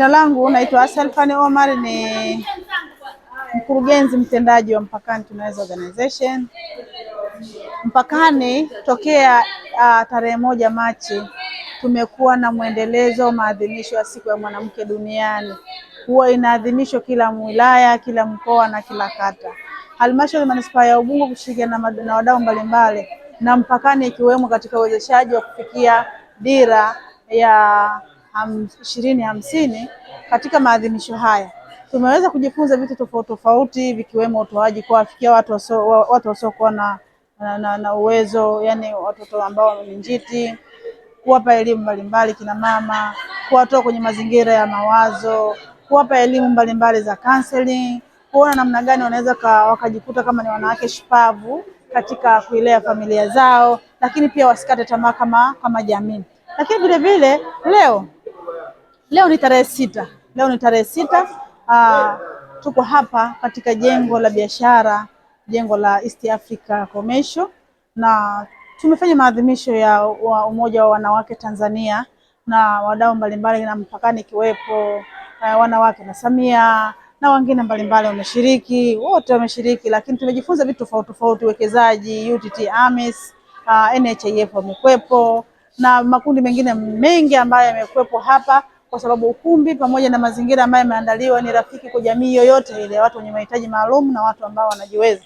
Jina langu naitwa Asalfani Omar, ni mkurugenzi mtendaji wa Mpakani Tunaweza Organization. Mpakani tokea tarehe 1 Machi tumekuwa na mwendelezo maadhimisho ya siku ya mwanamke duniani. Huwa inaadhimishwa kila wilaya, kila mkoa na kila kata. Halmashauri ya Manispaa ya Ubungo kushirikiana na wadau mbalimbali na Mpakani ikiwemo katika uwezeshaji wa kufikia dira ya 2050. Katika maadhimisho haya tumeweza kujifunza vitu tofauti tofauti, vikiwemo utoaji kuwafikia watu wasiokuwa na uwezo, yani watoto ambao ni njiti, kuwapa elimu mbalimbali kina mama, kuwatoa kwenye mazingira ya mawazo, kuwapa elimu mbalimbali za counseling, kuona namna gani wanaweza wakajikuta kama ni wanawake shupavu katika kuilea familia zao, lakini pia wasikate tamaa kama jamii. Lakini vile vile leo ni tarehe 6. Leo ni tarehe 6. Tuko hapa katika jengo la biashara, jengo la East Africa Commercial, na tumefanya maadhimisho ya umoja wa wanawake Tanzania na wadau mbalimbali na Mpakani ikiwepo wanawake na Samia na wengine mbalimbali wameshiriki, wote wameshiriki, lakini tumejifunza vitu tofauti tofauti, uwekezaji, UTT AMIS, NHIF wamekuwepo na makundi mengine mengi ambayo yamekuwepo hapa, kwa sababu ukumbi pamoja na mazingira ambayo yameandaliwa ni rafiki kwa jamii yoyote ile, watu wenye mahitaji maalum na watu ambao wanajiweza.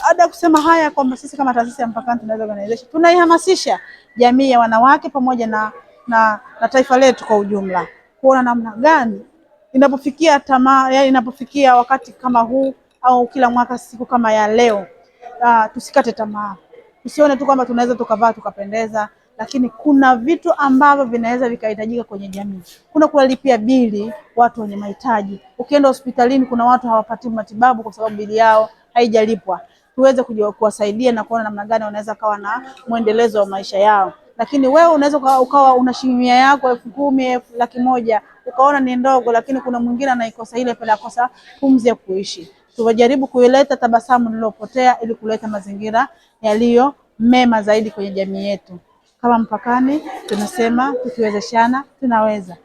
Baada ya kusema haya, kwamba sisi kama taasisi ya Mpakani Tunaweza Organization tunaihamasisha jamii ya wanawake pamoja na taifa letu kwa ujumla kuona namna gani inapofikia inapofikia wakati kama huu au kila mwaka siku kama ya leo, tusikate tamaa. Usione tu kwamba tunaweza tukavaa tukapendeza, lakini kuna vitu ambavyo vinaweza vikahitajika kwenye jamii. Kuna kuwalipia bili watu wenye mahitaji. Ukienda hospitalini kuna watu hawapati matibabu kwa sababu bili yao haijalipwa. Tuweze kuwasaidia na kuona namna gani wanaweza kawa na muendelezo wa maisha yao. Lakini wewe unaweza ukawa una shilingi yako 10,000, 100,000, ukaona ni ndogo, lakini kuna mwingine anaikosa ile pale, akosa pumzi ya kuishi. Tujaribu kuileta tabasamu lilopotea ili kuleta mazingira yaliyo mema zaidi kwenye jamii yetu. Kama Mpakani tunasema tukiwezeshana tunaweza.